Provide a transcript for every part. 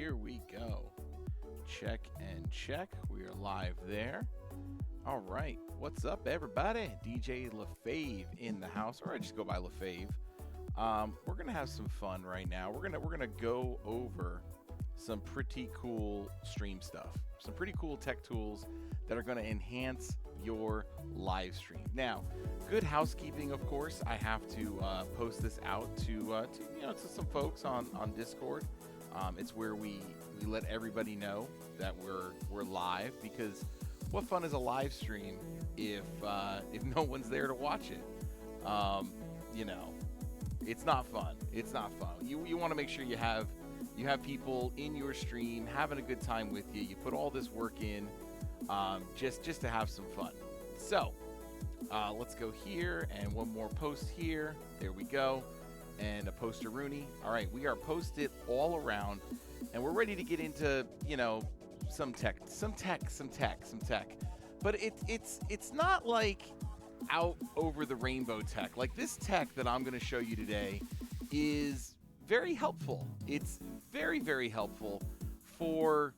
here we go. Check and check. We are live there. All right, what's up, everybody? DJ LaFave in the house, or I just go by LaFave. We're gonna have some fun right now. We're gonna go over some pretty cool stream stuff, some pretty cool tech tools that are gonna enhance your live stream. Now, good housekeeping, of course. I have to post this out to some folks on Discord. It's where we let everybody know that we're live, because what fun is a live stream if no one's there to watch it? It's not fun. It's not fun. You want to make sure you have people in your stream having a good time with you. You put all this work in just to have some fun. So let's go here, and one more post here. There we go. And a poster Rooney. All right, we are posted all around, and we're ready to get into some tech. But it's not like out over the rainbow tech. Like, this tech that I'm going to show you today is very helpful. It's very, very helpful for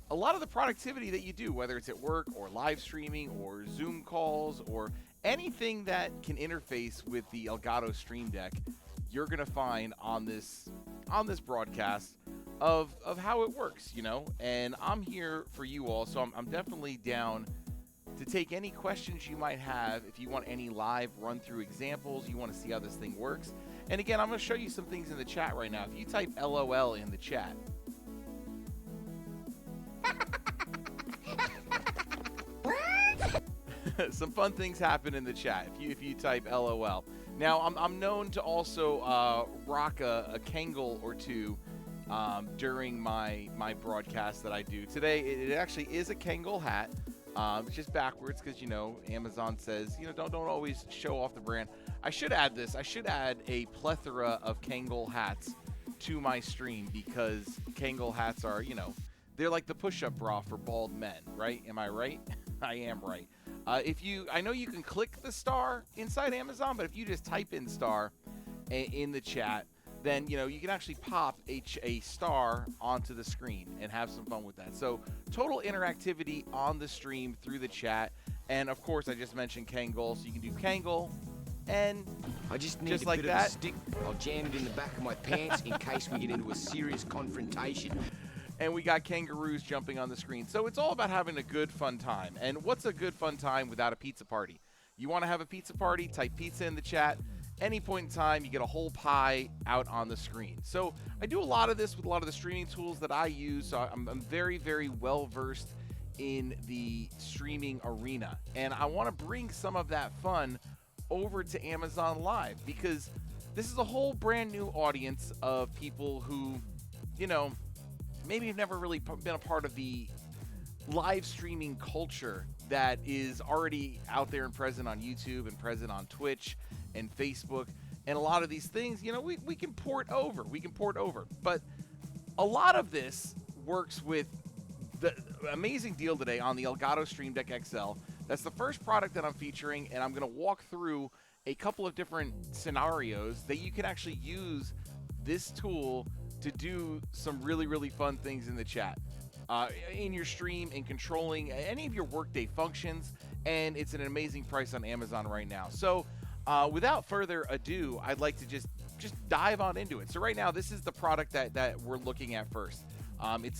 a lot of the productivity that you do, whether it's at work or live streaming or Zoom calls or anything that can interface with the Elgato Stream Deck. You're going to find on this broadcast of how it works, and I'm here for you all. So I'm definitely down to take any questions you might have. If you want any live run through examples, you want to see how this thing works. And again, I'm going to show you some things in the chat right now. If you type LOL in the chat, some fun things happen in the chat if you type LOL. Now, I'm known to also rock a Kangol or two during my broadcast that I do. Today, it actually is a Kangol hat. It's just backwards because, Amazon says, don't always show off the brand. I should add this. I should add a plethora of Kangol hats to my stream, because Kangol hats are, they're like the push-up bra for bald men, right? Am I right? I am right. I know you can click the star inside Amazon, but if you just type in star in the chat, then you can actually pop a star onto the screen and have some fun with that. So total interactivity on the stream through the chat, and of course I just mentioned Kangol, so you can do Kangol, and I just need just a like bit that. of a stick. I'll jam it in the back of my pants in case we get into a serious confrontation. And we got kangaroos jumping on the screen. So it's all about having a good, fun time. And what's a good, fun time without a pizza party? You want to have a pizza party? Type pizza in the chat. Any point in time, you get a whole pie out on the screen. So I do a lot of this with a lot of the streaming tools that I use. So I'm very, very well versed in the streaming arena. And I want to bring some of that fun over to Amazon Live, because this is a whole brand new audience of people who, maybe you've never really been a part of the live streaming culture that is already out there and present on YouTube and present on Twitch and Facebook. And a lot of these things, we can port over. But a lot of this works with the amazing deal today on the Elgato Stream Deck XL. That's the first product that I'm featuring, and I'm going to walk through a couple of different scenarios that you can actually use this tool to do some really, really fun things in the chat, in your stream, and controlling any of your workday functions. And it's an amazing price on Amazon right now. So without further ado, I'd like to just dive on into it. So right now, this is the product that we're looking at first.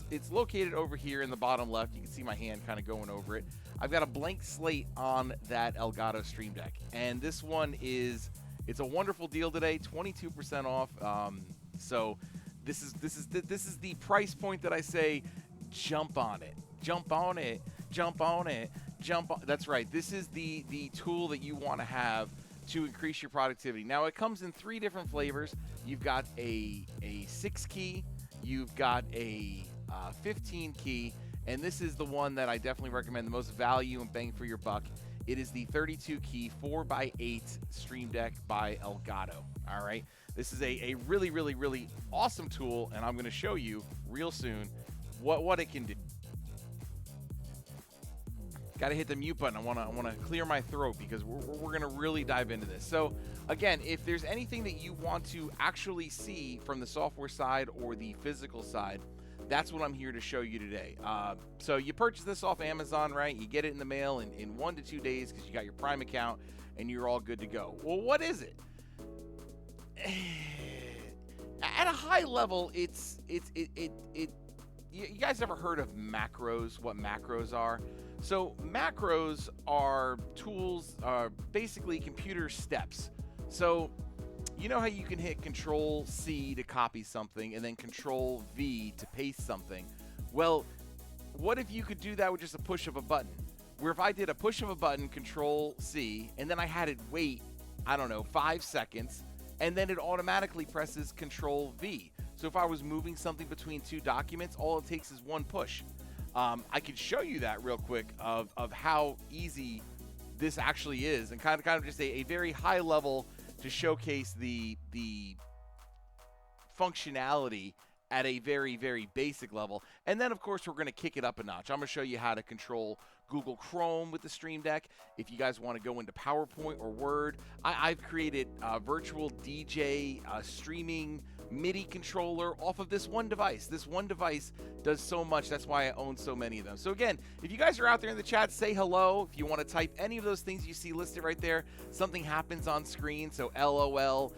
It's located over here in the bottom left. You can see my hand kind of going over it. I've got a blank slate on that Elgato Stream Deck, and this one it's a wonderful deal today, 22% off. So this is the price point that I say, jump on it. That's right. This is the tool that you want to have to increase your productivity. Now, it comes in 3 different flavors. You've got a 6 key, you've got a 15 key, and this is the one that I definitely recommend, the most value and bang for your buck. It is the 32 key 4x8 Stream Deck by Elgato. All right. This is a really, really, really awesome tool, and I'm going to show you real soon what it can do. Got to hit the mute button. I want to clear my throat, because we're going to really dive into this. So again, if there's anything that you want to actually see from the software side or the physical side, That's what I'm here to show you today. So you purchase this off Amazon, right? You get it in the mail in 1 to 2 days because you got your Prime account and you're all good to go. Well, what is it? At a high level, you guys ever heard of macros? What macros are? So macros are tools, are basically computer steps. So you know how you can hit Control C to copy something and then Control V to paste something? Well, what if you could do that with just a push of a button? Where if I did a push of a button, Control C, and then I had it wait, I don't know, 5 seconds, and then it automatically presses Control V. So if I was moving something between 2 documents, all it takes is 1 push. I could show you that real quick of how easy this actually is, and kind of just a very high level to showcase the functionality at a very, very basic level. And then, of course, we're going to kick it up a notch. I'm going to show you how to control Google Chrome with the Stream Deck. If you guys want to go into PowerPoint or Word, I've created a virtual DJ streaming MIDI controller off of this one device. This one device does so much. That's why I own so many of them. So again, if you guys are out there in the chat, say hello. If you want to type any of those things you see listed right there, something happens on screen. So LOL,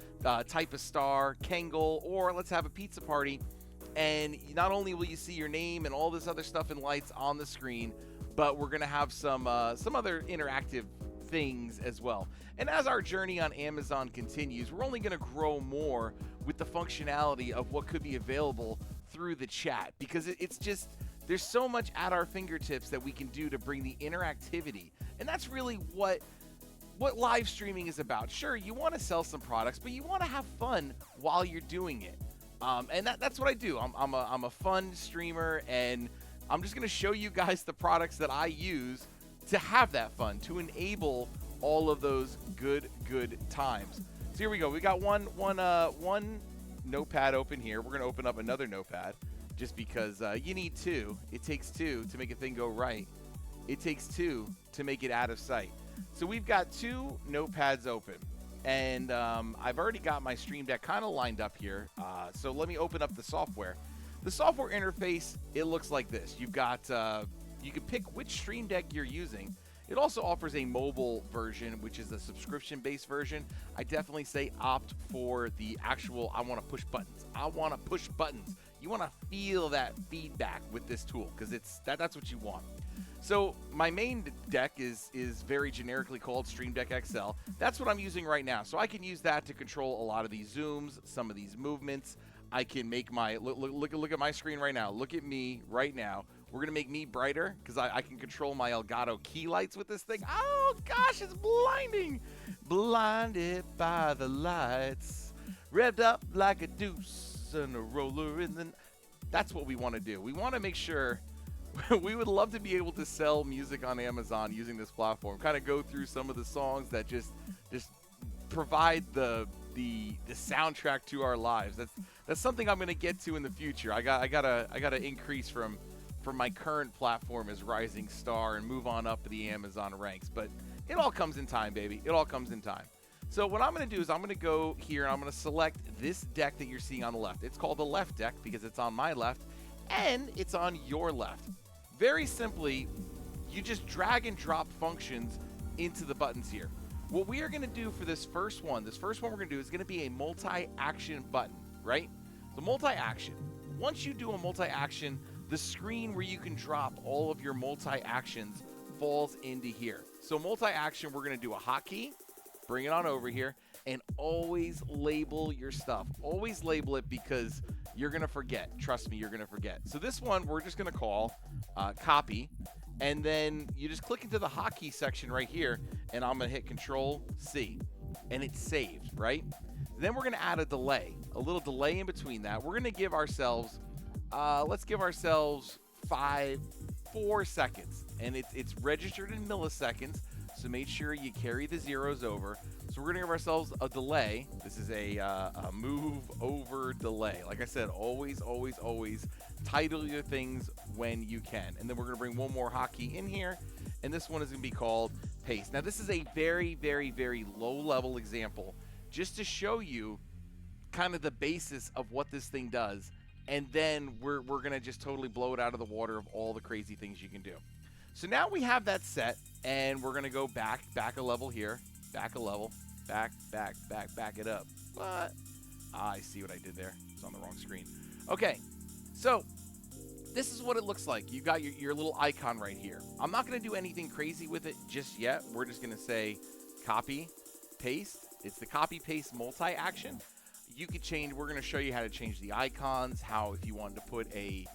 type a star, Kangol, or let's have a pizza party. And not only will you see your name and all this other stuff in lights on the screen, but we're going to have some other interactive things as well. And as our journey on Amazon continues, we're only going to grow more with the functionality of what could be available through the chat, because it's just, there's so much at our fingertips that we can do to bring the interactivity. And that's really what live streaming is about. Sure, you want to sell some products, but you want to have fun while you're doing it. And that's what I do. I'm a fun streamer, and I'm just going to show you guys the products that I use to have that fun, to enable all of those good times. So here we go. We got one notepad open here. We're going to open up another notepad just because you need 2. It takes 2 to make a thing go right. It takes 2 to make it out of sight. So we've got 2 notepads open. And I've already got my Stream Deck kind of lined up here. So let me open up the software. The software interface, it looks like this. You've got, you can pick which Stream Deck you're using. It also offers a mobile version, which is a subscription-based version. I definitely say opt for the actual, I want to push buttons. I want to push buttons. You want to feel that feedback with this tool, because that's what you want. So my main deck is very generically called Stream Deck XL. That's what I'm using right now. So I can use that to control a lot of these zooms, some of these movements. I can make my, look at my screen right now. Look at me right now. We're going to make me brighter because I can control my Elgato key lights with this thing. Oh, gosh, it's blinding. Blinded by the lights. Revved up like a deuce and a roller in the... That's what we want to do. We want to make sure... We would love to be able to sell music on Amazon using this platform. Kind of go through some of the songs that just provide the soundtrack to our lives. That's something I'm going to get to in the future. I gotta increase from my current platform as Rising Star and move on up the Amazon ranks. But it all comes in time, baby. It all comes in time. So what I'm going to do is I'm going to go here and I'm going to select this deck that you're seeing on the left. It's called the left deck because it's on my left and it's on your left. Very simply, you just drag and drop functions into the buttons here. What we are going to do for this first one we're going to do is going to be a multi-action button, right? So multi-action. Once you do a multi-action, the screen where you can drop all of your multi-actions falls into here. So multi-action, we're going to do a hotkey, bring it on over here, and always label your stuff. Always label it because you're going to forget. Trust me, you're going to forget. So this one, we're just going to call copy, and then you just click into the hotkey section right here, and I'm going to hit Control C, and it's saved, right? Then we're going to add a delay, a little delay in between that. We're going to give ourselves, let's give ourselves 4 seconds, and it's registered in milliseconds, so make sure you carry the zeros over. So we're going to give ourselves a delay. This is a move over delay. Like I said, always title your things when you can. And then we're going to bring one more hotkey in here, and this one is going to be called paste. Now, this is a very low-level example just to show you kind of the basis of what this thing does and then we're going to just totally blow it out of the water of all the crazy things you can do. So now we have that set, and we're going to go back a level here, back a level, back it up. What? I see what I did there. It's on the wrong screen. Okay, so this is what it looks like. You got your little icon right here. I'm not going to do anything crazy with it just yet. We're just going to say copy, paste. It's the copy, paste, multi-action. You could change, we're going to show you how to change the icons, how if you wanted to put a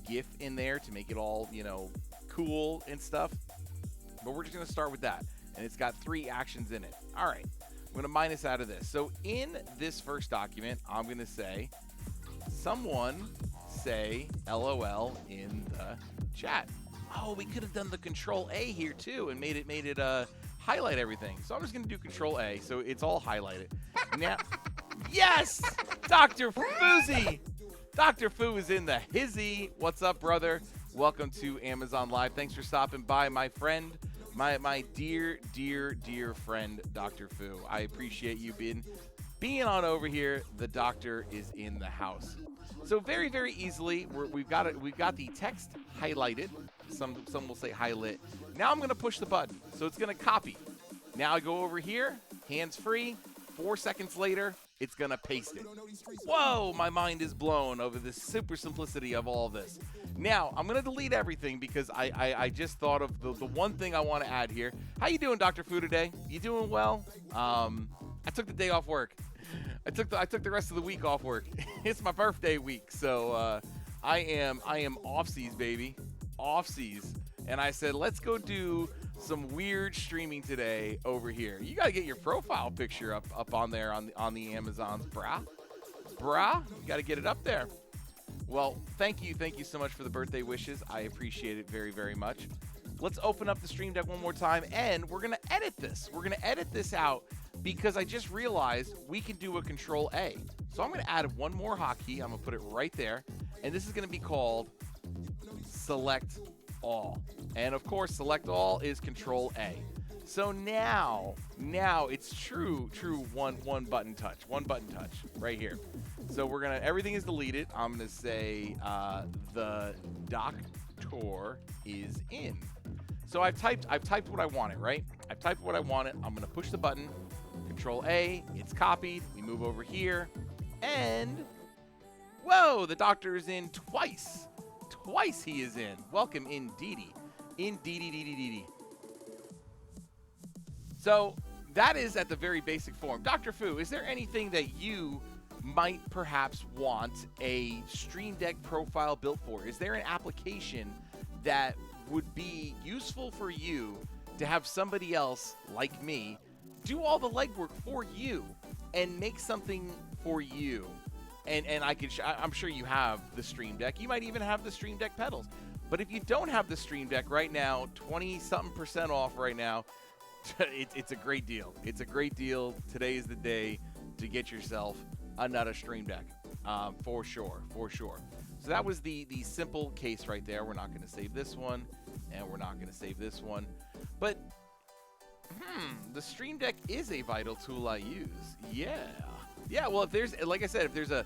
GIF in there to make it all, you know, cool and stuff. But we're just going to start with that. And it's got 3 actions in it. All right, I'm going to minus out of this. So in this first document, I'm going to say, someone say LOL in the chat. Oh, we could have done the Control A here too and made it highlight everything. So I'm just going to do Control A so it's all highlighted. Now, yes! Dr. Foozy! Dr. Foo is in the hizzy. What's up, brother? Welcome to Amazon Live. Thanks for stopping by, my friend. My dear friend, Dr. Foo. I appreciate you being on over here. The doctor is in the house. So very easily, we've got the text highlighted. Some will say highlight. Now I'm going to push the button. So it's going to copy. Now I go over here, hands free. 4 seconds later, it's going to paste it. Whoa, my mind is blown over the super simplicity of all this. Now, I'm going to delete everything because I just thought of the one thing I want to add here. How you doing, Dr. Fu, today? You doing well? I took the day off work. I took the rest of the week off work. It's my birthday week, so I am off-seas, baby. Off-seas. And I said, let's go do some weird streaming today over here. You got to get your profile picture up on there on the Amazons, brah. You got to get it up there. Well, thank you so much for the birthday wishes. I appreciate it very much. Let's open up the Stream Deck one more time, and we're going to edit this. We're going to edit this out because I just realized we can do a Control A. So I'm going to add one more hotkey. I'm going to put it right there, and this is going to be called Select All. And of course, Select All is Control A. So now it's true one button touch right here. So everything is deleted. I'm gonna say the doctor is in. So I've typed what I wanted, right? I've typed what I wanted. I'm gonna push the button, Control A. It's copied. We move over here, and whoa, the doctor is in twice. Twice he is in. Welcome, Indeedy. Indeedy. So that is at the very basic form. Dr. Fu, is there anything that you might perhaps want a Stream Deck profile built for? Is there an application that would be useful for you to have somebody else like me do all the legwork for you and make something for you? And I'm sure you have the Stream Deck. You might even have the Stream Deck pedals. But if you don't have the Stream Deck right now, 20-something% off right now, it's a great deal. It's a great deal. Today is the day to get yourself another Stream Deck, for sure. So that was the simple case right there. We're not going to save this one, and we're not going to save this one. But, the Stream Deck is a vital tool I use. Yeah, well, if there's, like I said, if there's a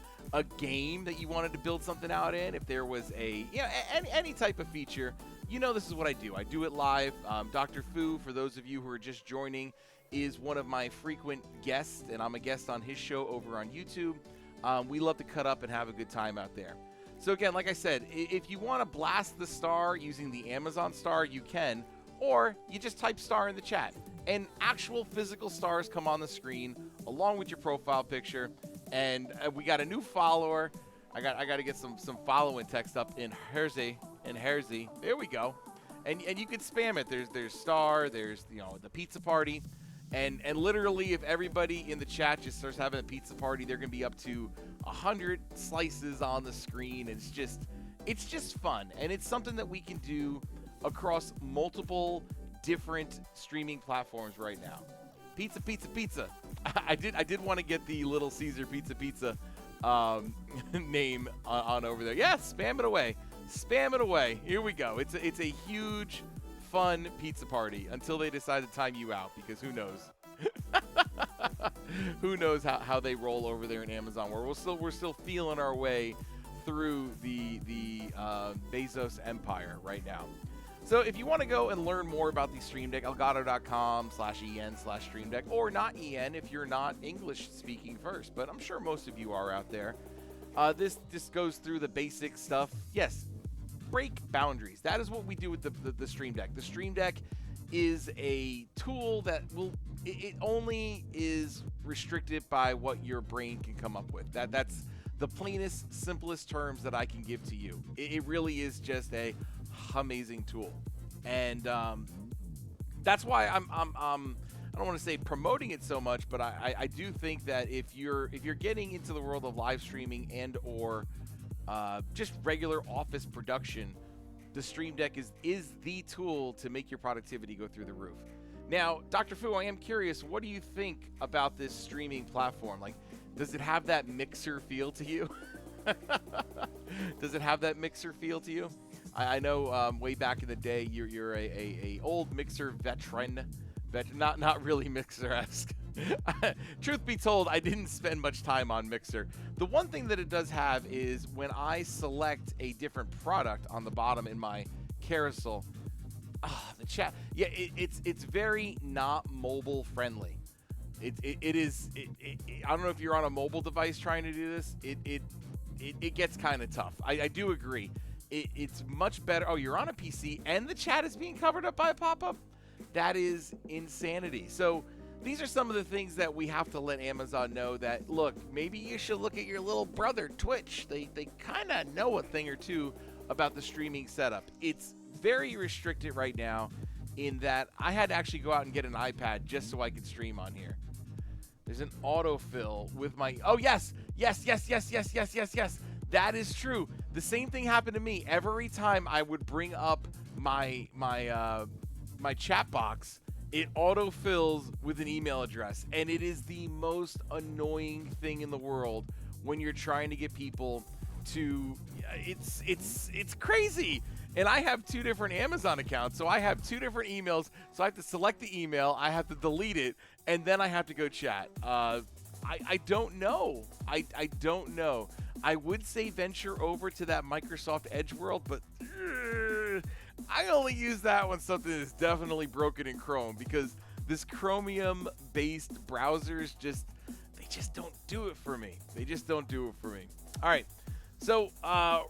game that you wanted to build something out in, if there was any type of feature, this is what I do. I do it live. Dr. Fu, for those of you who are just joining, is one of my frequent guests, and I'm a guest on his show over on YouTube. We love to cut up and have a good time out there. So again, like I said, if you want to blast the star using the Amazon star, you can, or you just type star in the chat, and actual physical stars come on the screen along with your profile picture. And we got a new follower. I got to get some following text up in Hersey. There we go. And you can spam it. There's star. There's the pizza party. And literally, if everybody in the chat just starts having a pizza party, they're gonna be up to 100 slices on the screen. It's just fun, and it's something that we can do across multiple different streaming platforms right now. Pizza. I did want to get the Little Caesar pizza name on over there. Yeah, spam it away. Here we go. It's a huge, fun pizza party until they decide to time you out, because who knows? Who knows how they roll over there in Amazon, where we're still feeling our way through the Bezos empire right now. So if you want to go and learn more about the Stream Deck, elgato.com/en/Stream Deck, or not en if you're not English speaking first, but I'm sure most of you are out there. This goes through the basic stuff. Yes, break boundaries. That is what we do with the Stream Deck. The Stream Deck is a tool that it only is restricted by what your brain can come up with. That's the plainest, simplest terms that I can give to you. It really is just a amazing tool, and that's why I don't want to say promoting it so much, but I do think that if you're getting into the world of live streaming and or just regular office production, the Stream Deck is the tool to make your productivity go through the roof. Now, Dr. Fu, I am curious, what do you think about this streaming platform? Like, does it have that mixer feel to you? Does it have that mixer feel to you? I know way back in the day, you're a old mixer veteran, not really mixer-esque. Truth be told, I didn't spend much time on Mixer. The one thing that it does have is when I select a different product on the bottom in my carousel, the chat, yeah, it's very not mobile friendly. It is. I don't know if you're on a mobile device trying to do this. It gets kind of tough. I do agree. It's much better. Oh, you're on a PC and the chat is being covered up by a pop-up? That is insanity. So these are some of the things that we have to let Amazon know that, look, maybe you should look at your little brother, Twitch. They kind of know a thing or two about the streaming setup. It's very restricted right now in that I had to actually go out and get an iPad just so I could stream on here. There's an autofill with my, oh yes. That is true. The same thing happened to me. Every time I would bring up my chat box, it autofills with an email address, and it is the most annoying thing in the world when you're trying to get people to. It's crazy. And I have 2 different Amazon accounts, so I have 2 different emails. So I have to select the email, I have to delete it, and then I have to go chat. I don't know. I don't know. I would say venture over to that Microsoft Edge world, but I only use that when something is definitely broken in Chrome, because this Chromium-based browsers just don't do it for me. They just don't do it for me. All right. So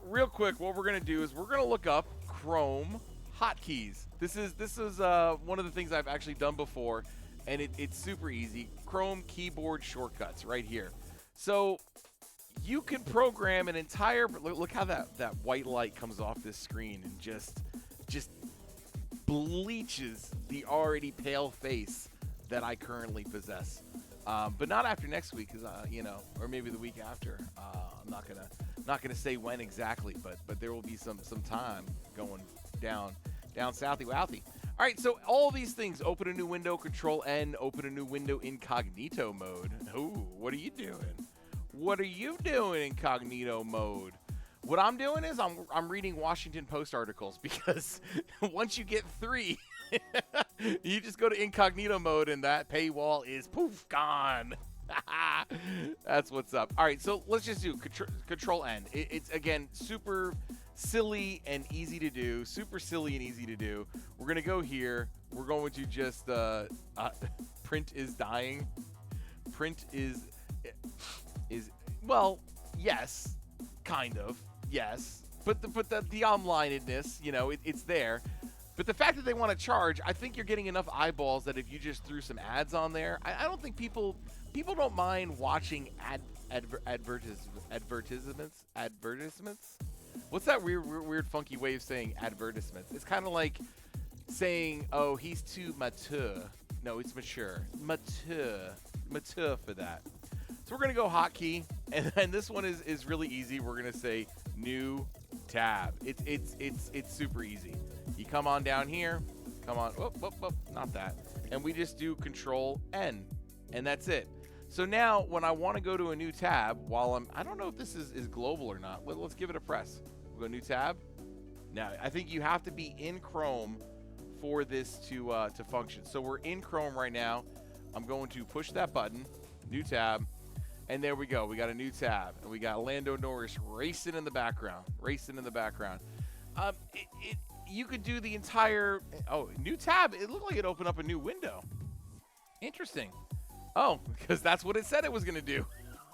real quick, what we're gonna do is we're gonna look up Chrome hotkeys. This is one of the things I've actually done before, and it's super easy. Chrome keyboard shortcuts right here. So you can program an entire. Look how that white light comes off this screen and just bleaches the already pale face that I currently possess. But not after next week, because or maybe the week after. I'm not gonna say when exactly, but there will be some time going down southy wouthy. All right, so all these things: open a new window, Control N, open a new window, incognito mode. Ooh, what are you doing? What are you doing, incognito mode? What I'm doing is I'm reading Washington Post articles, because once you get 3, you just go to incognito mode and that paywall is poof gone. That's what's up. All right, so let's just do Control N. It's again super silly and easy to do. Super silly and easy to do. We're gonna go here. We're going to just print is dying. Print is well, yes, kind of, yes. But the onlinedness, it's there. But the fact that they want to charge, I think you're getting enough eyeballs that if you just threw some ads on there, I don't think people don't mind watching advertisements. What's that weird funky way of saying advertisements? It's kind of like saying, oh, he's too mature. No, it's mature. Mature for that. So we're gonna go hotkey, and this one is really easy. We're gonna say new tab. It's super easy. You come on down here, come on, whoop, not that. And we just do Control N, and that's it. So now when I want to go to a new tab, I don't know if this is global or not. Let's give it a press. We'll go new tab. Now, I think you have to be in Chrome for this to function. So we're in Chrome right now. I'm going to push that button, new tab, And there we go. We got a new tab. And we got Lando Norris racing in the background. You could do the entire... Oh, new tab. It looked like it opened up a new window. Interesting. Oh, because that's what it said it was going to do.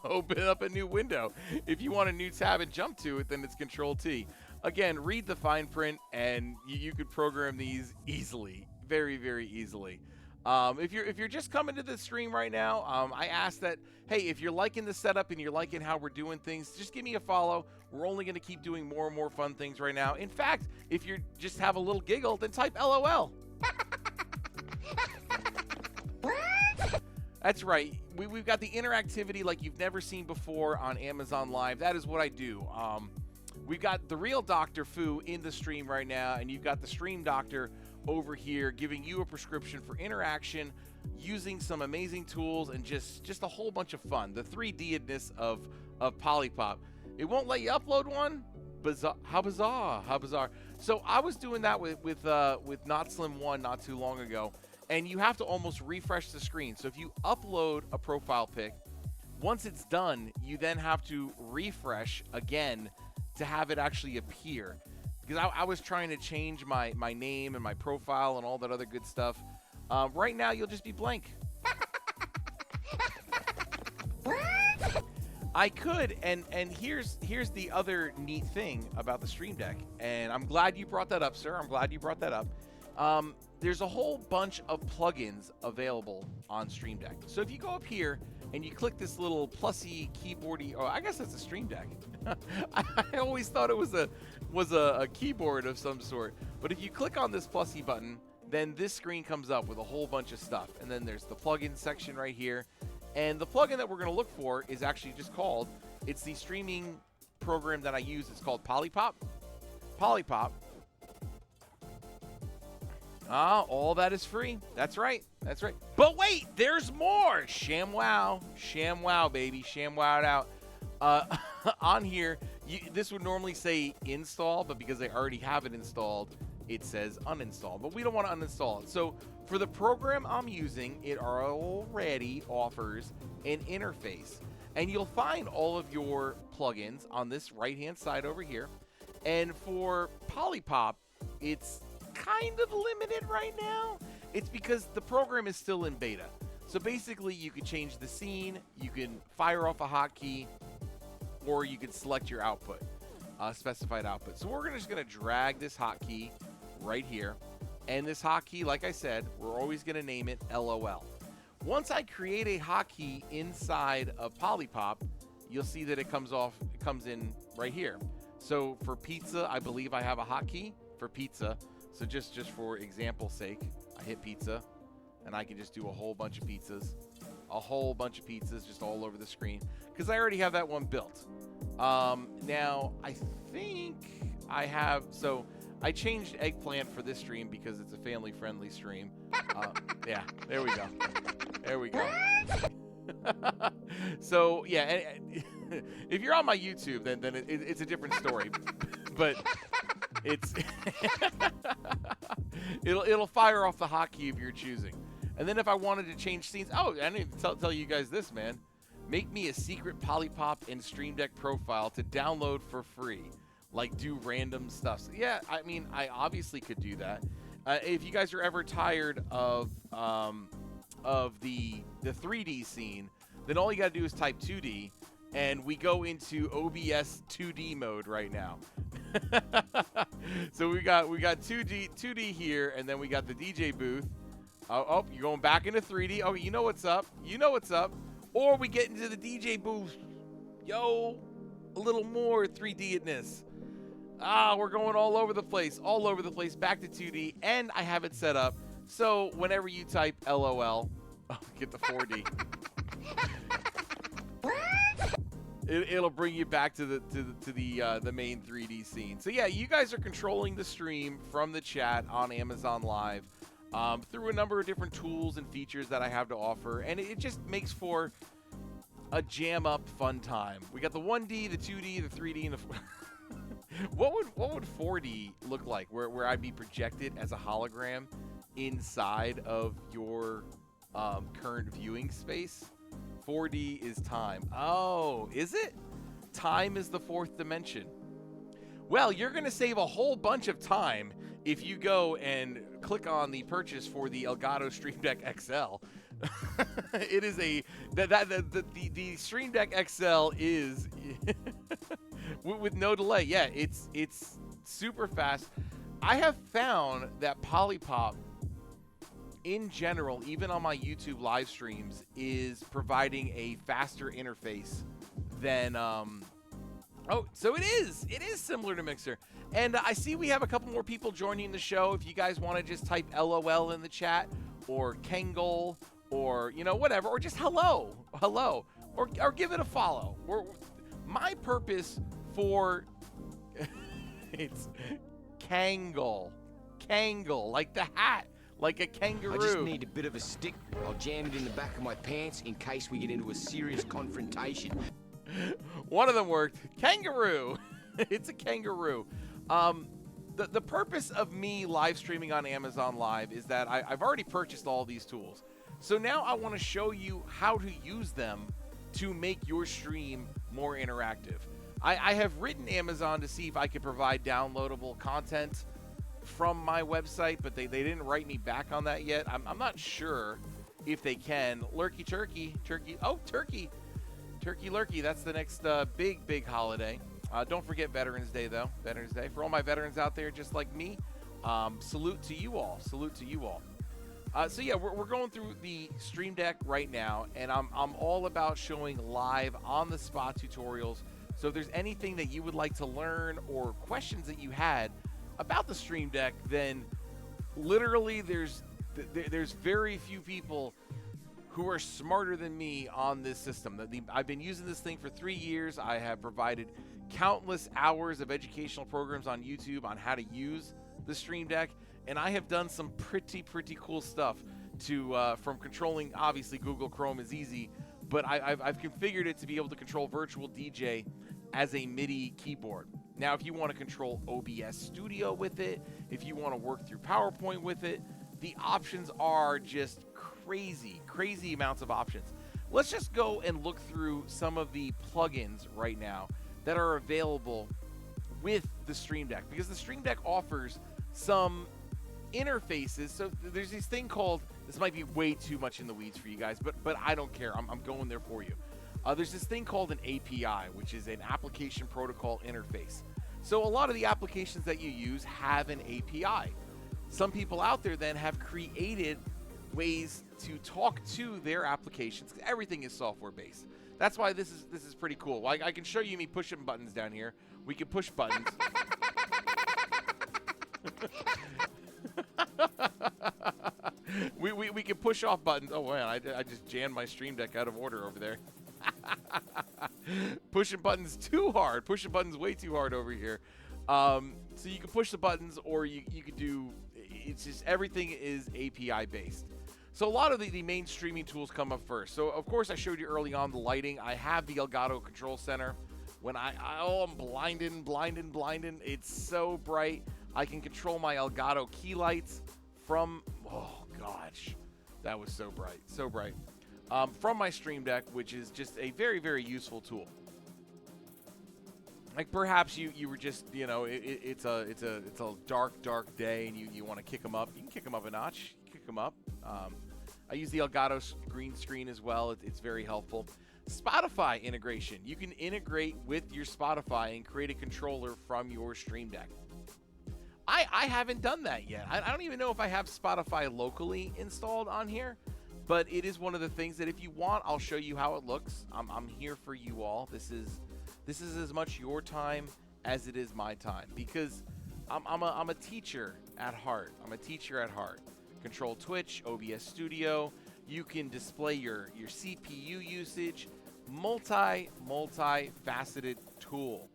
Open up a new window. If you want a new tab and jump to it, then it's Control-T. Again, read the fine print, and you could program these easily. Very, very easily. If you're just coming to the stream right now, I ask that, hey, if you're liking the setup and you're liking how we're doing things, just give me a follow. We're only going to keep doing more and more fun things right now. In fact, if you just have a little giggle, then type LOL. That's right. We've got the interactivity like you've never seen before on Amazon Live. That is what I do. We've got the real Dr. Fu in the stream right now, and you've got the stream doctor over here giving you a prescription for interaction, using some amazing tools, and just a whole bunch of fun. The 3D-ness of Polypop. It won't let you upload one? Bizarre. How bizarre. So I was doing that with Not Slim 1 not too long ago, and you have to almost refresh the screen. So if you upload a profile pic, once it's done, you then have to refresh again to have it actually appear. Because I was trying to change my name and my profile and all that other good stuff. Right now, you'll just be blank. I could, and here's the other neat thing about the Stream Deck. And I'm glad you brought that up, sir. I'm glad you brought that up. There's a whole bunch of plugins available on Stream Deck. So if you go up here and you click this little plussy keyboardy, oh, I guess that's a Stream Deck. I always thought it was a keyboard of some sort. But if you click on this plussy button, then this screen comes up with a whole bunch of stuff. And then there's the plugin section right here. And the plugin that we're going to look for is actually just called, it's the streaming program that I use. It's called Polypop. Polypop. All that is free. That's right. That's right. But wait, there's more. ShamWow. ShamWow, baby. ShamWow it out. On here, this would normally say install, but because I already have it installed, it says uninstall. But we don't want to uninstall it. So for the program I'm using, it already offers an interface. And you'll find all of your plugins on this right-hand side over here. And for Polypop, it's kind of limited right now. It's because the program is still in beta. So basically, you can change the scene, you can fire off a hotkey, or you can select your output, specified output. So we're just going to drag this hotkey right here. And this hotkey, like I said, we're always going to name it LOL. Once I create a hotkey inside of Polypop, you'll see that it comes in right here. So for pizza, I believe I have a hotkey for pizza. So just for example's sake, I hit pizza, and I can just do a whole bunch of pizzas just all over the screen, because I already have that one built. Now, I think I have, so I changed eggplant for this stream because it's a family-friendly stream. Yeah, there we go. There we go. So, yeah, if you're on my YouTube, then it's a different story. But it's it'll fire off the hotkey of your choosing. And then if I wanted to change scenes, oh, I didn't tell you guys this, man. Make me a secret Polypop and Stream Deck profile to download for free. Like, do random stuff. So, yeah, I mean, I obviously could do that. If you guys are ever tired of the 3D scene, then all you got to do is type 2D, and we go into OBS 2D mode right now. So we got 2D here, and then we got the DJ booth. Oh, you're going back into 3D. Oh, you know what's up. You know what's up. Or we get into the DJ booth. Yo, a little more 3D-ness. We're going all over the place, back to 2D, and I have it set up so whenever you type LOL, get the 4D. It'll bring you back to the main 3D scene. So yeah, you guys are controlling the stream from the chat on Amazon Live through a number of different tools and features that I have to offer, and it just makes for a jam-up fun time. We got the 1D, the 2D, the 3D, and the what would 4D look like? Where I'd be projected as a hologram inside of your current viewing space. 4D is time. Oh, is it? Time is the fourth dimension. Well, you're going to save a whole bunch of time if you go and click on the purchase for the Elgato Stream Deck XL. It is the Stream Deck XL is with no delay. Yeah, it's super fast. I have found that Polypop in general, even on my YouTube live streams, is providing a faster interface than oh, so it is similar to Mixer. And I see we have a couple more people joining the show. If you guys want to just type LOL in the chat, or Kangol, or whatever, or just hello, or give it a follow. My purpose for it's Kangol, like the hat, like a kangaroo. I just need a bit of a stick. I'll jam it in the back of my pants in case we get into a serious confrontation. One of them worked. Kangaroo. It's a kangaroo. The purpose of me live streaming on Amazon Live is that I've already purchased all these tools. So now I want to show you how to use them to make your stream more interactive. I have written Amazon to see if I could provide downloadable content from my website, but they didn't write me back on that yet. I'm not sure if they can. Turkey. Oh, turkey lurkey. That's the next big holiday. Don't forget Veterans Day, though. Veterans Day. For all my veterans out there just like me, salute to you all. So yeah, we're going through the Stream Deck right now, and I'm all about showing live on the spot tutorials. So if there's anything that you would like to learn or questions that you had about the Stream Deck, then literally there's very few people who are smarter than me on this system. I've been using this thing for 3 years. I have provided countless hours of educational programs on YouTube on how to use the Stream Deck, and I have done some pretty cool stuff to from controlling. Obviously, Google Chrome is easy, but I've configured it to be able to control Virtual DJ as a MIDI keyboard. Now, if you want to control OBS Studio with it, if you want to work through PowerPoint with it, the options are just crazy amounts of options. Let's just go and look through some of the plugins right now that are available with the Stream Deck, because the Stream Deck offers some interfaces. So there's this thing called, this might be way too much in the weeds for you guys, but I don't care. I'm going there for you. There's this thing called an API, which is an application protocol interface. So a lot of the applications that you use have an API. Some people out there then have created ways to talk to their applications. Everything is software based. That's why this is pretty cool. I can show you me pushing buttons down here. We can push buttons. we can push off buttons. Oh man, I just jammed my Stream Deck out of order over there. Pushing buttons too hard. Pushing buttons way too hard over here. So you can push the buttons, or you could do. It's just everything is API based. So a lot of the main streaming tools come up first. So of course I showed you early on the lighting. I have the Elgato Control Center. When I'm blinding. It's so bright. I can control my Elgato key lights from. Oh gosh, that was so bright. From my Stream Deck, which is just a very useful tool. Like perhaps you were just, it's a dark day and you want to kick them up. You can kick them up a notch. Kick them up. I use the Elgato green screen as well. It's very helpful. Spotify integration. You can integrate with your Spotify and create a controller from your Stream Deck. I haven't done that yet. I don't even know if I have Spotify locally installed on here. But it is one of the things that if you want, I'll show you how it looks. I'm here for you all. This is as much your time as it is my time, because I'm a teacher at heart. Control Twitch, OBS Studio. You can display your CPU usage. Multifaceted tool.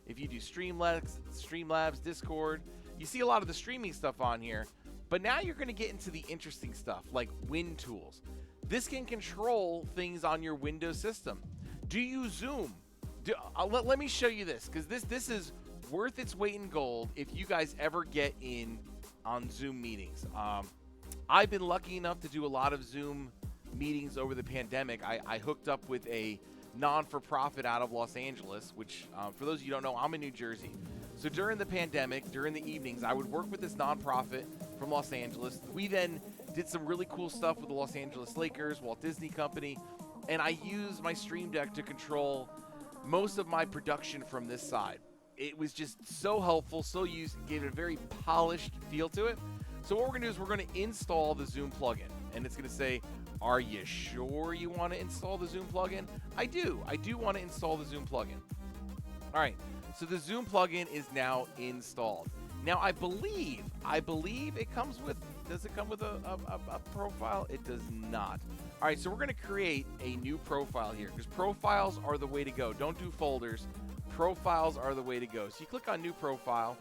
If you do Streamlabs, Discord, you see a lot of the streaming stuff on here. But now you're going to get into the interesting stuff like Win tools. This can control things on your Windows system. Do you Zoom? Let me show you this, because this is worth its weight in gold if you guys ever get in on Zoom meetings. I've been lucky enough to do a lot of Zoom meetings over the pandemic, I hooked up with a non-for-profit out of Los Angeles, which for those of you who don't know, I'm in New Jersey. So during the pandemic, during the evenings, I would work with this nonprofit from Los Angeles. We then did some really cool stuff with the Los Angeles Lakers, Walt Disney Company, and I used my Stream Deck to control most of my production from this side. It was just so helpful, so used, gave it a very polished feel to it. So what we're going to do is we're going to install the Zoom plugin, and it's going to say, are you sure you want to install the Zoom plugin? I do want to install the Zoom plugin. All right, so the Zoom plugin is now installed. Now I believe it comes with, does it come with a profile? It does not. All right, so we're going to create a new profile here because profiles are the way to go. Don't do folders. Profiles are the way to go. So you click on new profile,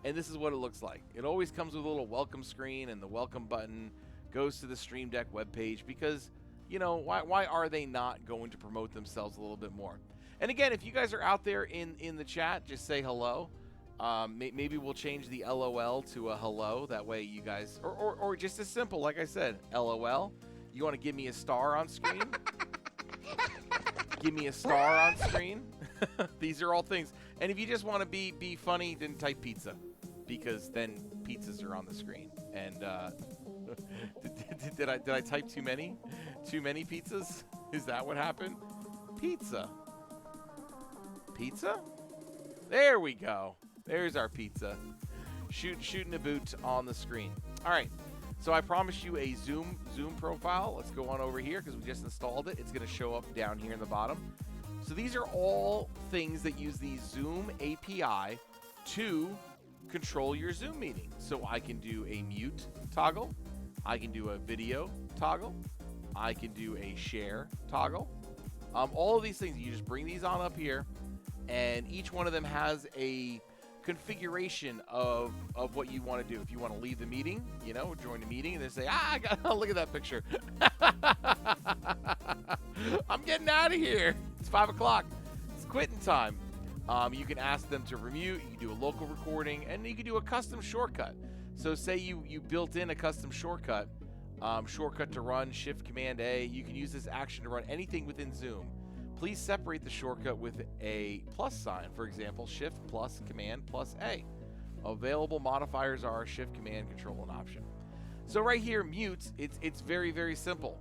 and this is what it looks like. It always comes with a little welcome screen, and the welcome button goes to the Stream Deck webpage because, you know, why are they not going to promote themselves a little bit more? And again, if you guys are out there in the chat, just say hello. Maybe we'll change the LOL to a hello. That way you guys, or just as simple, like I said, LOL. You want to give me a star on screen? Give me a star on screen. These are all things. And if you just want to be funny, then type pizza, because then pizzas are on the screen. And did I type too many? Too many pizzas? Is that what happened? Pizza. Pizza? There we go. There's our pizza. Shooting a boot on the screen. All right. So I promised you a Zoom profile. Let's go on over here because we just installed it. It's going to show up down here in the bottom. So these are all things that use the Zoom API to control your Zoom meeting. So I can do a mute toggle. I can do a video toggle. I can do a share toggle. All of these things, you just bring these on up here, and each one of them has a configuration of what you want to do. If you want to leave the meeting, you know, join the meeting, and then say, look at that picture. I'm getting out of here. It's 5 o'clock. It's quitting time. You can ask them to remute. You can do a local recording, and you can do a custom shortcut. So say you built in a custom shortcut, shortcut to run, Shift Command A. You can use this action to run anything within Zoom. Please separate the shortcut with a plus sign. For example, Shift plus Command plus A. Available modifiers are Shift, Command, Control, and Option. So right here, mute, it's very, very simple.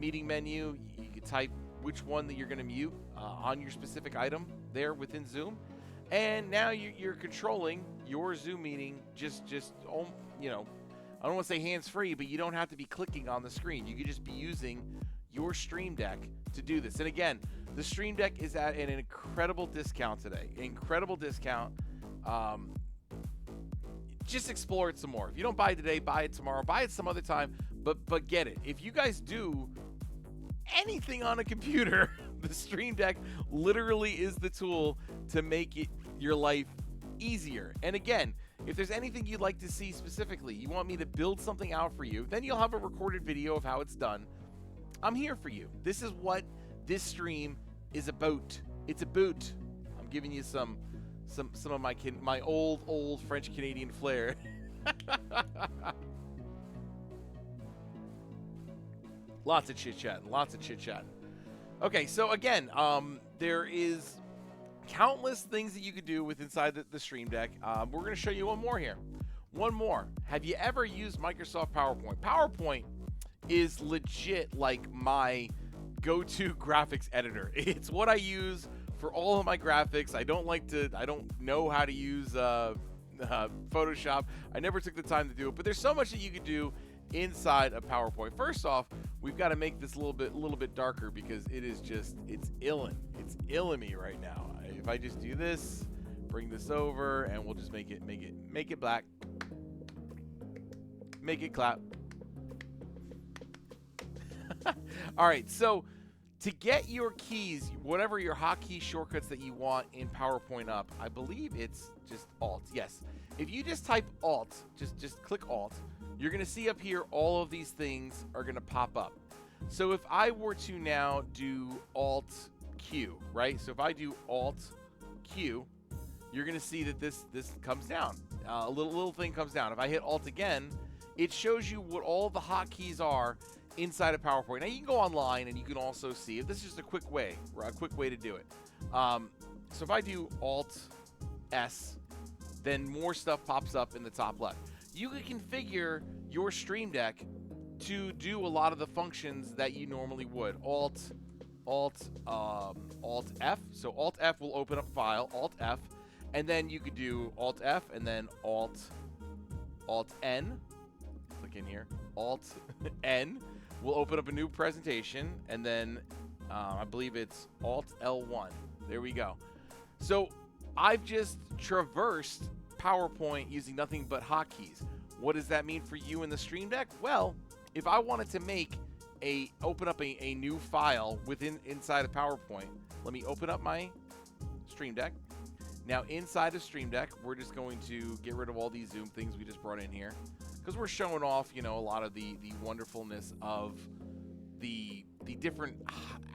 Meeting menu, you can type which one that you're going to mute on your specific item there within Zoom. And now you're controlling your Zoom meeting just you know, I don't want to say hands-free, but you don't have to be clicking on the screen. You can just be using your Stream Deck to do this. And again, the Stream Deck is at an incredible discount today. Incredible discount. Just explore it some more. If you don't buy it today, buy it tomorrow. Buy it some other time, but get it. If you guys do anything on a computer, the Stream Deck literally is the tool to make your life easier. And again, if there's anything you'd like to see specifically, you want me to build something out for you, then you'll have a recorded video of how it's done. I'm here for you. This is what this stream is about. It's a boot. I'm giving you some of my old French Canadian flair. Lots of chit chat. Okay, so again, there is countless things that you could do with inside the Stream Deck. We're going to show you one more here. One more. Have you ever used Microsoft PowerPoint? PowerPoint is legit like my go-to graphics editor. It's what I use for all of my graphics. I don't know how to use Photoshop. I never took the time to do it, but there's so much that you could do inside of PowerPoint. First off, we've got to make this a little bit darker because it's illin me right now. If I just do this, bring this over, and we'll just make it black. Make it clap. All right, so to get your keys, whatever your hotkey shortcuts that you want in PowerPoint up, I believe it's just Alt. Yes. If you just type Alt, just click Alt, you're going to see up here all of these things are going to pop up. So if I were to now do Alt Q, right? So if I do Alt Q, you're going to see that this comes down. A little thing comes down. If I hit Alt again, it shows you what all the hotkeys are inside of PowerPoint. Now you can go online and you can also see, this is just a quick way to do it. So if I do Alt S, then more stuff pops up in the top left. You can configure your Stream Deck to do a lot of the functions that you normally would. Alt F. So Alt F will open up file, Alt F, and then you could do Alt F and then Alt N. Click in here. Alt N will open up a new presentation, and then I believe it's Alt L1. There we go. So I've just traversed PowerPoint using nothing but hotkeys. What does that mean for you in the Stream Deck? Well, if I wanted to open up a new file inside of PowerPoint, let me open up my Stream Deck. Now inside of Stream Deck, we're just going to get rid of all these Zoom things we just brought in here, because we're showing off, a lot of the wonderfulness of the different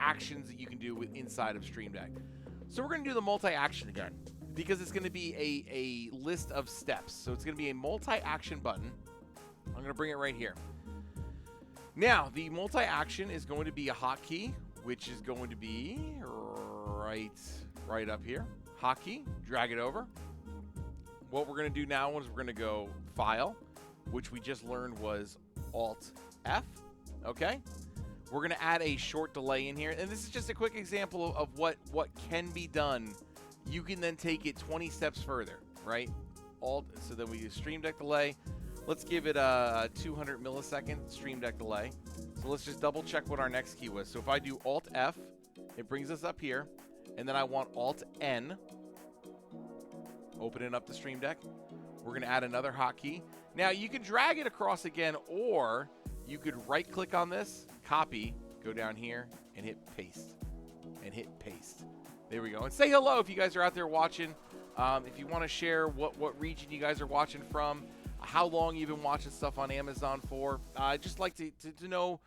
actions that you can do inside of Stream Deck. So we're going to do the multi-action again, because it's going to be a list of steps. So it's going to be a multi-action button. I'm going to bring it right here. Now, the multi-action is going to be a hotkey, which is going to be right up here. Hotkey, drag it over. What we're going to do now is we're going to go File, which we just learned was Alt F. Okay? We're going to add a short delay in here. And this is just a quick example of what can be done. You can then take it 20 steps further, right? So then we use Stream Deck delay. Let's give it a 200 millisecond Stream Deck delay. So let's just double check what our next key was. So if I do Alt F, it brings us up here. And then I want Alt N. Opening up the Stream Deck. We're going to add another hotkey. Now you can drag it across again, or you could right click on this, copy, go down here and hit paste. And hit paste. There we go. And say hello if you guys are out there watching. If you want to share what region you guys are watching from, how long you've been watching stuff on Amazon for. I'd just like to know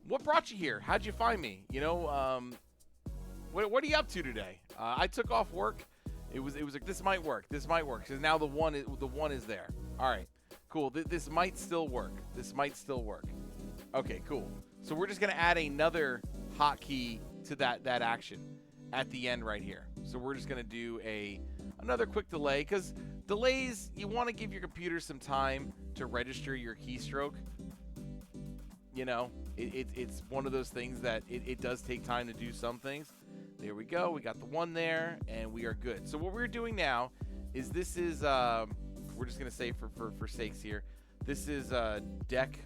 what brought you here. How'd you find me? What are you up to today? I took off work. It was like, this might work. This might work. So now the one is there. All right, cool. This might still work. This might still work. Okay, cool. So we're just gonna add another hotkey to that action at the end right here. So we're just gonna do another quick delay, because delays, you want to give your computer some time to register your keystroke. It's one of those things that it does take time to do some things. There we go. We got the one there, and we are good. So what we're doing now is we're just gonna say for sakes here, this is deck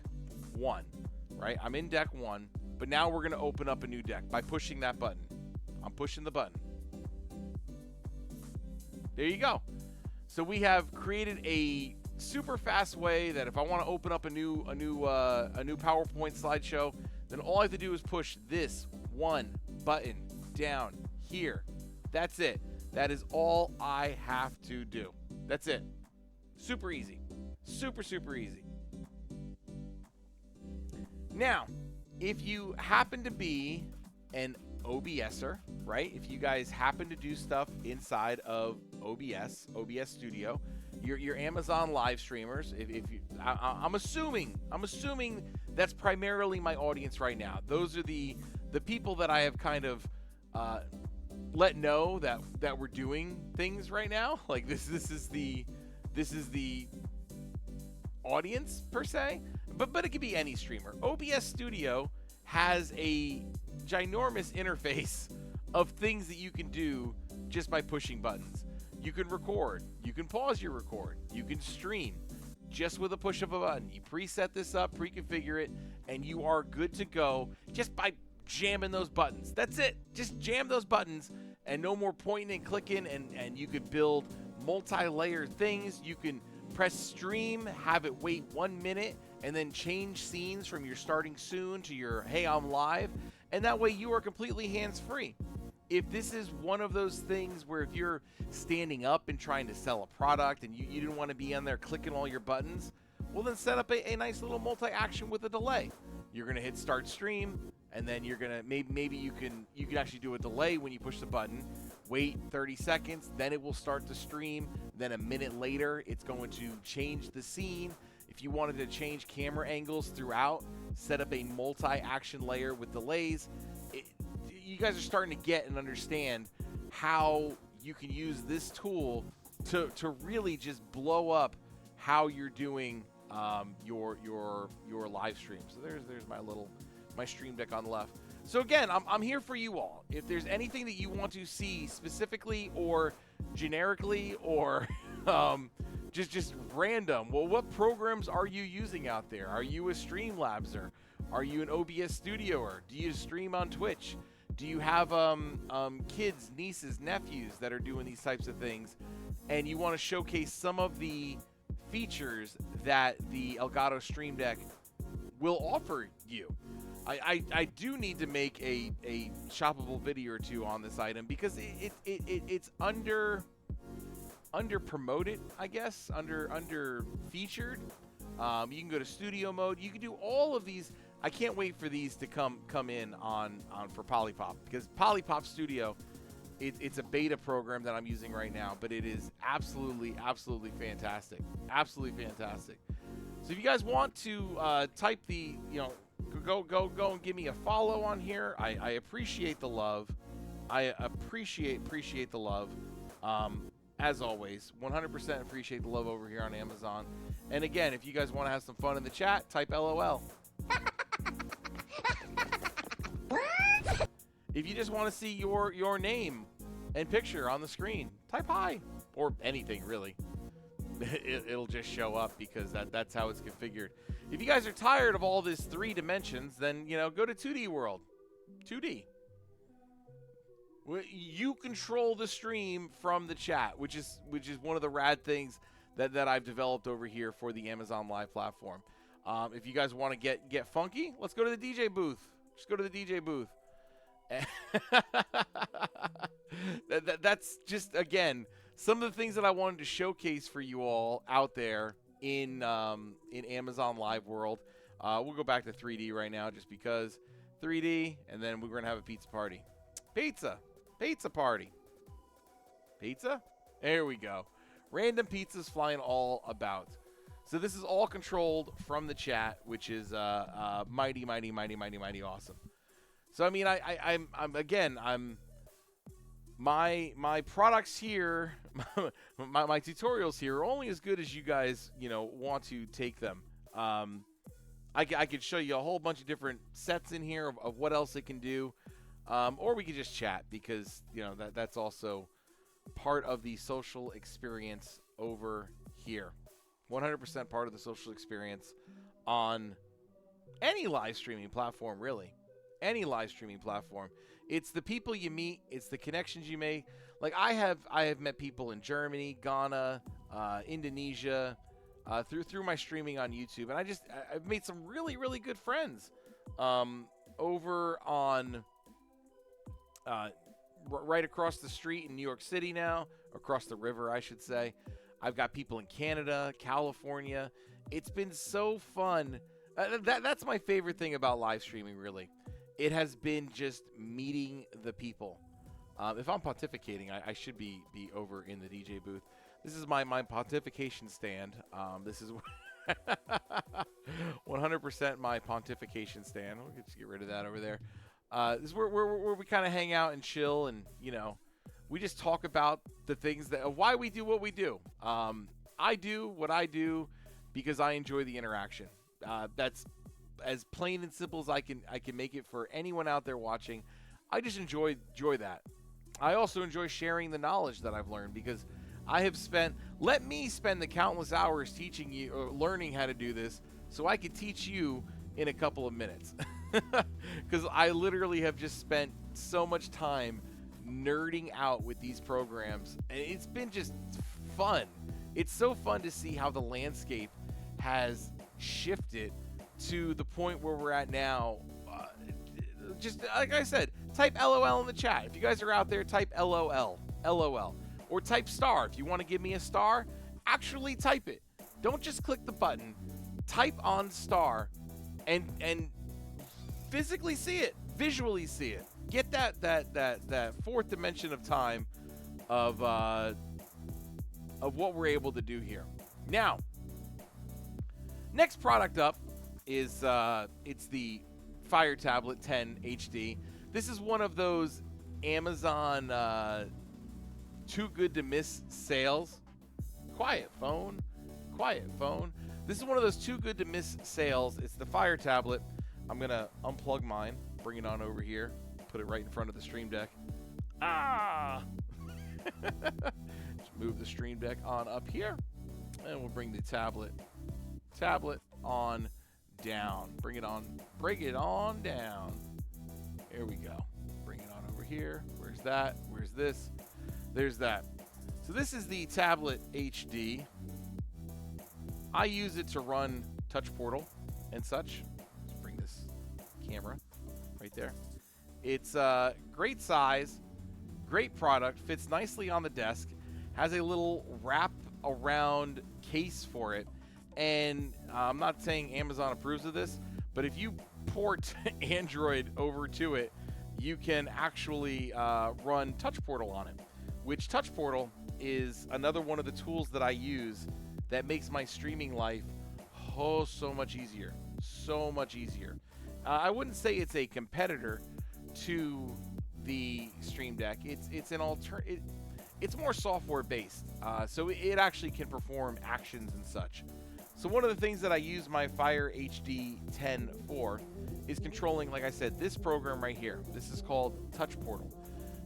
1, right? I'm in deck 1, but now we're gonna open up a new deck by pushing that button. I'm pushing the button. There you go. So we have created a super fast way that if I want to open up a new PowerPoint slideshow, then all I have to do is push this one button down here. That's it. That is all I have to do. That's it. Super easy. Super easy. Now, if you happen to be an OBSer, right? If you guys happen to do stuff inside of OBS Studio, your Amazon live streamers, I'm assuming that's primarily my audience right now. Those are the people that I have kind of let know that we're doing things right now. Like this is the audience per se, but it could be any streamer. OBS Studio has a ginormous interface of things that you can do just by pushing buttons. You can record, you can pause your record, you can stream just with a push of a button. You preset this up, pre-configure it, and you are good to go just by jamming those buttons. That's it. Just jam those buttons and no more pointing and clicking, and you could build multi-layer things. You can press stream, have it wait 1 minute, and then change scenes from your starting soon to your hey, I'm live, and that way you are completely hands-free. If this is one of those things where if you're standing up and trying to sell a product and you didn't want to be on there clicking all your buttons, well then set up a nice little multi-action with a delay. You're gonna hit start stream, and then you're gonna maybe you can actually do a delay when you push the button. Wait 30 seconds, then it will start to stream. Then a minute later, it's going to change the scene. If you wanted to change camera angles throughout, set up a multi-action layer with delays, you guys are starting to get and understand how you can use this tool to really just blow up how you're doing your live stream. So there's my stream deck on the left. So again, I'm here for you all. If there's anything that you want to see specifically or generically or just random, well, what programs are you using out there? Are you a Streamlabser? Are you an OBS Studioer? Do you stream on Twitch? Do you have kids, nieces, nephews that are doing these types of things, and you want to showcase some of the features that the Elgato Stream Deck will offer you? I do need to make a shoppable video or two on this item because it's under promoted, I guess, under featured. You can go to studio mode. You can do all of these. I can't wait for these to come in on for Polypop, because Polypop Studio, it's a beta program that I'm using right now, but it is absolutely fantastic, absolutely fantastic. So if you guys want to type the, go and give me a follow on here. I appreciate the love. I appreciate the love. As always, 100% appreciate the love over here on Amazon. And again, if you guys want to have some fun in the chat, type LOL. If you just want to see your name and picture on the screen, type hi, or anything really. It'll just show up because that's how it's configured. If you guys are tired of all this 3 dimensions, then go to 2D world. 2D. You control the stream from the chat, which is one of the rad things that I've developed over here for the Amazon Live platform. If you guys want to get funky, let's go to the DJ booth. Just go to the DJ booth. That's just, again, some of the things that I wanted to showcase for you all out there in Amazon Live world. We'll go back to 3D right now just because 3D, and then we're going to have a pizza party. Pizza party. Pizza? There we go. Random pizzas flying all about. So this is all controlled from the chat, which is mighty awesome. So I mean, I'm my products here, my tutorials here are only as good as you guys want to take them. I could show you a whole bunch of different sets in here of what else it can do, or we could just chat because that's also part of the social experience over here. 100% part of the social experience on any live streaming platform, really. Any live streaming platform. It's the people you meet. It's the connections you make. Like I have met people in Germany, Ghana, Indonesia, through my streaming on YouTube, and I've made some really good friends over on right across the street in New York City now, across the river, I should say. I've got people in Canada, California. It's been so fun. That's my favorite thing about live streaming, really. It has been just meeting the people. If I'm pontificating, I should be over in the DJ booth. This is my pontification stand. This is 100% my pontification stand. We'll just get rid of that over there. This is where we kind of hang out and chill, and we just talk about the things why we do what we do. I do what I do because I enjoy the interaction. That's as plain and simple as I can make it for anyone out there watching. I just enjoy that. I also enjoy sharing the knowledge that I've learned because I have let me spend the countless hours teaching you or learning how to do this so I could teach you in a couple of minutes. Because I literally have just spent so much time nerding out with these programs, and it's been just fun. It's so fun to see how the landscape has shifted to the point where we're at now. Just like I said, type LOL in the chat. If you guys are out there, type LOL, or type star. If you want to give me a star, actually type it. Don't just click the button. Type on star and physically see it, visually see it. Get that fourth dimension of time of what we're able to do here. Now Next product up is it's the Fire Tablet 10 HD. This is one of those Amazon too good to miss sales. Quiet phone. This is one of those too good to miss sales. It's the Fire Tablet. I'm gonna unplug mine, bring it on over here, put it right in front of the Stream Deck. Just move the Stream Deck on up here, and we'll bring the tablet on down. Bring it on down. There we go. Bring it on over here. Where's that? Where's this? There's that. So this is the Tablet HD. I use it to run Touch Portal and such. Let's bring this camera right there. It's great size, great product, fits nicely on the desk, has a little wrap around case for it. And I'm not saying Amazon approves of this, but if you port Android over to it, you can actually run Touch Portal on it, which Touch Portal is another one of the tools that I use that makes my streaming life so much easier. So much easier. I wouldn't say it's a competitor to the Stream Deck. It's an it's more software based, so it actually can perform actions and such. So one of the things that I use my Fire HD 10 for is controlling, like I said, this program right here. This is called Touch Portal.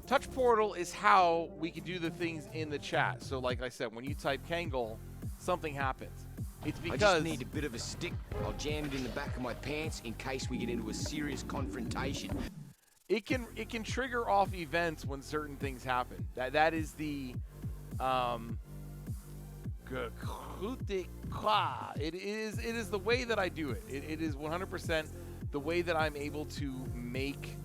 Touch Portal is how we can do the things in the chat. So like I said, when you type Kangol, something happens. It's because I just need a bit of a stick. I'll jam it in the back of my pants in case we get into a serious confrontation. It can trigger off events when certain things happen. That is the it is the way that I do it. It is 100% the way that I'm able to make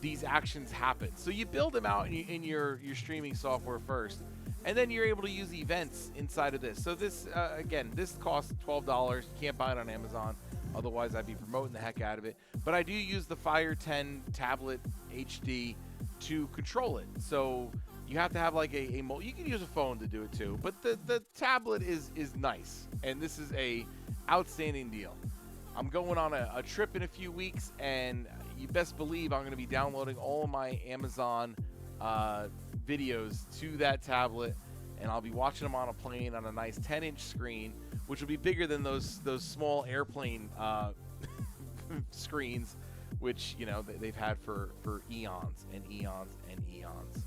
these actions happen. So you build them out in your streaming software first, and then you're able to use events inside of this. So this again, this costs $12. You can't buy it on Amazon. Otherwise, I'd be promoting the heck out of it. But I do use the Fire 10 Tablet HD to control it. So you have to have like you can use a phone to do it too. But the tablet is nice, and this is a outstanding deal. I'm going on a trip in a few weeks, and you best believe I'm going to be downloading all my Amazon videos to that tablet, and I'll be watching them on a plane on a nice 10-inch screen, which will be bigger than those small airplane screens, which they've had for eons and eons and eons.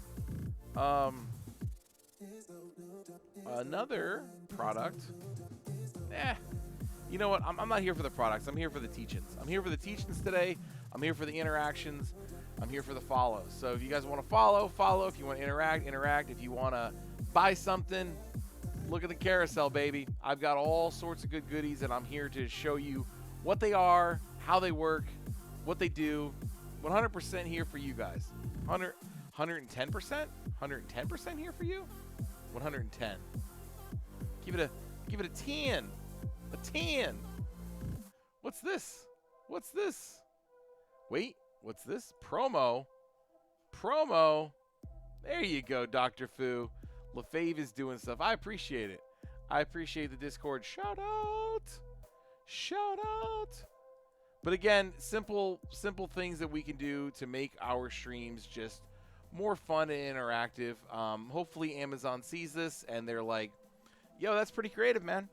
Another product. You know what? I'm not here for the products. I'm here for the teach-ins. I'm here for the teach-ins today. I'm here for the interactions. I'm here for the follows. So if you guys want to follow. If you want to interact. If you want to buy something, look at the carousel, baby. I've got all sorts of good goodies, and I'm here to show you what they are, how they work, what they do. 100% here for you guys. 110%? 110% here for you? 110. Give it a 10. A 10. What's this? Wait, what's this? Promo. There you go, Dr. Fu. LaFave is doing stuff. I appreciate it. I appreciate the Discord. Shout out. But again, simple things that we can do to make our streams just more fun and interactive. Hopefully Amazon sees this and they're like, yo, that's pretty creative, man.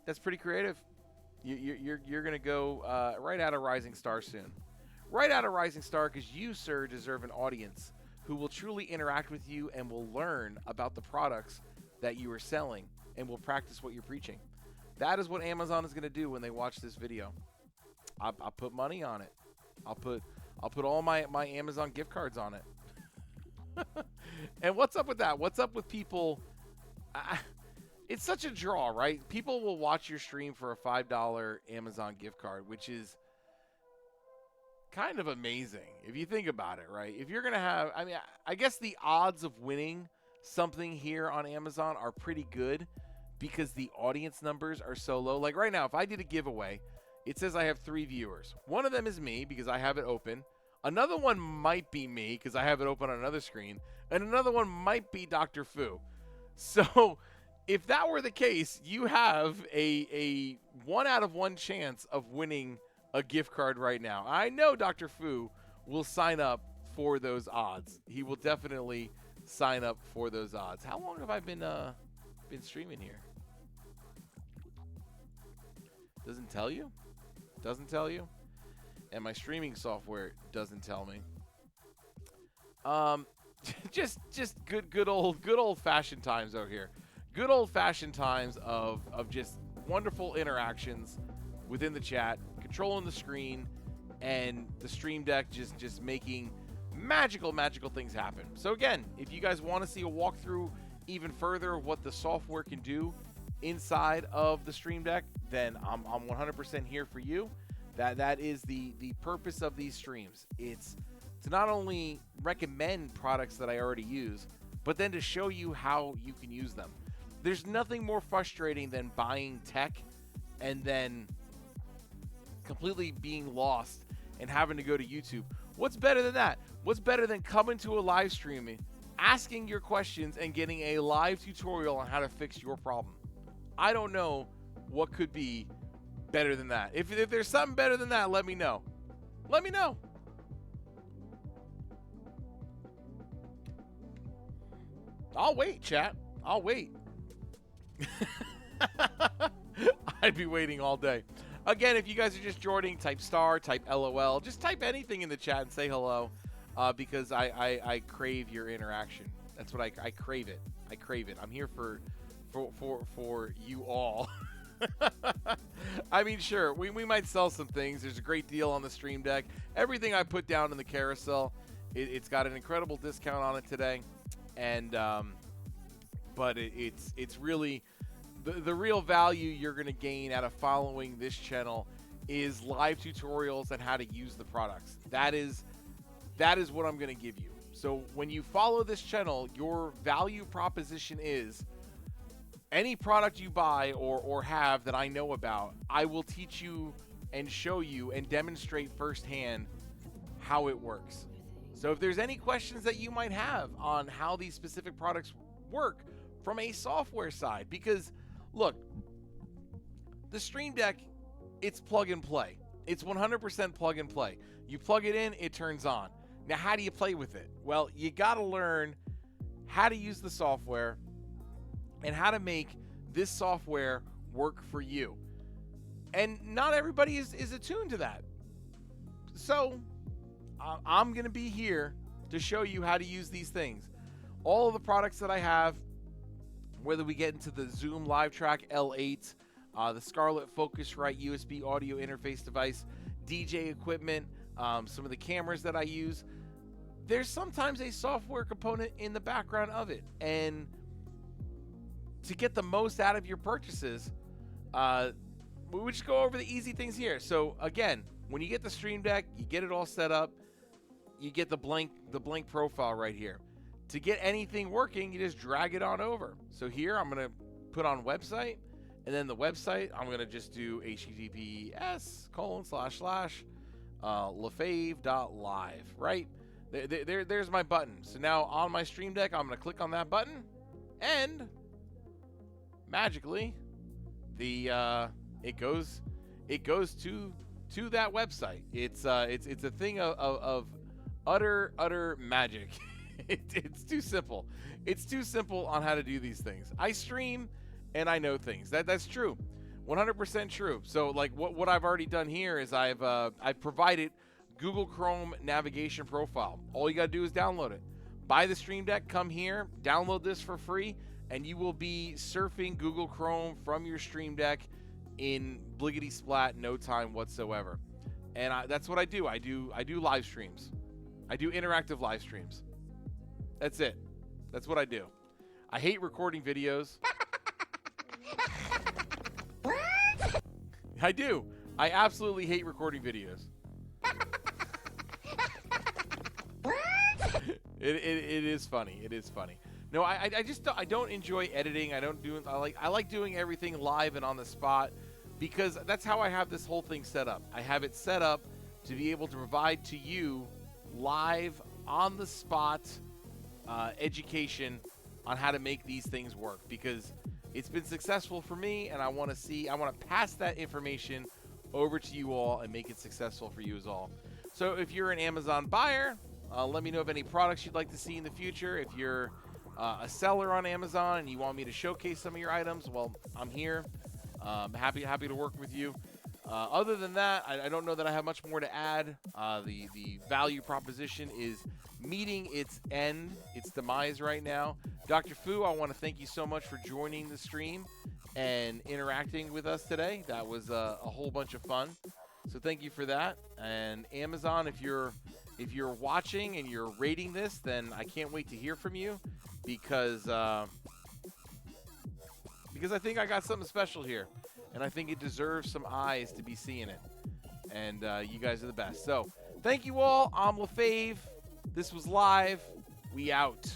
That's pretty creative. You're going to go right out of Rising Star soon. Right out of Rising Star, because you, sir, deserve an audience who will truly interact with you and will learn about the products that you are selling and will practice what you're preaching. That is what Amazon is going to do when they watch this video. I'll put money on it. I'll put all my Amazon gift cards on it. And what's up with that? What's up with people? It's such a draw, right? People will watch your stream for a $5 Amazon gift card, which is kind of amazing if you think about it, right? If you're going to have, I guess the odds of winning something here on Amazon are pretty good because the audience numbers are so low. Like right now, if I did a giveaway, it says I have 3 viewers. One of them is me because I have it open. Another one might be me because I have it open on another screen. And another one might be Dr. Fu. So if that were the case, you have a 1 out of 1 chance of winning a gift card right now. I know Dr. Fu will sign up for those odds. He will definitely sign up for those odds. How long have I been streaming here? Doesn't tell you? Doesn't tell you? And my streaming software doesn't tell me. Just good old fashioned times over here. Good old fashioned times of just wonderful interactions within the chat, controlling the screen, and the stream deck just making magical things happen. So again, if you guys want to see a walkthrough even further of what the software can do inside of the stream deck, then I'm 100% here for you. That is the purpose of these streams. It's to not only recommend products that I already use, but then to show you how you can use them. There's nothing more frustrating than buying tech and then completely being lost and having to go to YouTube. What's better than that? What's better than coming to a live stream, asking your questions, and getting a live tutorial on how to fix your problem? I don't know what could be better than that. If there's something better than that, let me know. Let me know. I'll wait, chat. I'll wait. I'd be waiting all day. Again, if you guys are just joining, type star, type LOL. Just type anything in the chat and say hello, because I crave your interaction. That's what I crave it. I crave it. I'm here for you all. I mean, sure, we might sell some things. There's a great deal on the stream deck. Everything I put down in the carousel, it's got an incredible discount on it today, and but it's really the real value you're going to gain out of following this channel is live tutorials on how to use the products. That is what I'm going to give you. So when you follow this channel, your value proposition is any product you buy or have that I know about, I will teach you and show you and demonstrate firsthand how it works. So if there's any questions that you might have on how these specific products work from a software side, because look, the Stream Deck, it's plug and play. It's 100% plug and play. You plug it in, it turns on. Now, how do you play with it? Well, you got to learn how to use the software and how to make this software work for you. And not everybody is attuned to that. So I'm going to be here to show you how to use these things. All of the products that I have, whether we get into the Zoom Live Track L8, the Scarlett Focusrite USB audio interface device, DJ equipment, some of the cameras that I use, there's sometimes a software component in the background of it. And to get the most out of your purchases, we just go over the easy things here. So again, when you get the Stream Deck, you get it all set up, you get the blank profile right here. To get anything working, you just drag it on over. So here I'm going to put on website, and then the website, I'm going to just do https://lefave.live, right? There's my button. So now on my Stream Deck, I'm going to click on that button, and magically, it goes to that website. It's a thing of utter magic. It's too simple. It's too simple on how to do these things. I stream and I know things. That's true. 100% true. So like what I've already done here is I've provided Google Chrome navigation profile. All you got to do is download it. Buy the Stream Deck, come here, download this for free, and you will be surfing Google Chrome from your Stream Deck in bliggity splat, no time whatsoever. And that's what I do. I do live streams. I do interactive live streams. That's it. That's what I do. I hate recording videos. I do. I absolutely hate recording videos. It is funny. It is funny. No, I just don't enjoy editing. I like doing everything live and on the spot, because that's how I have this whole thing set up. I have it set up to be able to provide to you live on the spot education on how to make these things work, because It's been successful for me, and I want to pass that information over to you all and make it successful for you as all. So if you're an Amazon buyer, let me know of any products you'd like to see in the future. If you're a seller on Amazon and you want me to showcase some of your items, well, I'm here. Happy to work with you. Other than that, I don't know that I have much more to add. The value proposition is meeting its end, its demise right now. Dr. Fu, I want to thank you so much for joining the stream and interacting with us today. That was a whole bunch of fun. So thank you for that. And Amazon, if you're watching and you're rating this, then I can't wait to hear from you because I think I got something special here, and I think it deserves some eyes to be seeing it. And you guys are the best. So thank you all. I'm LaFave. This was live. We out.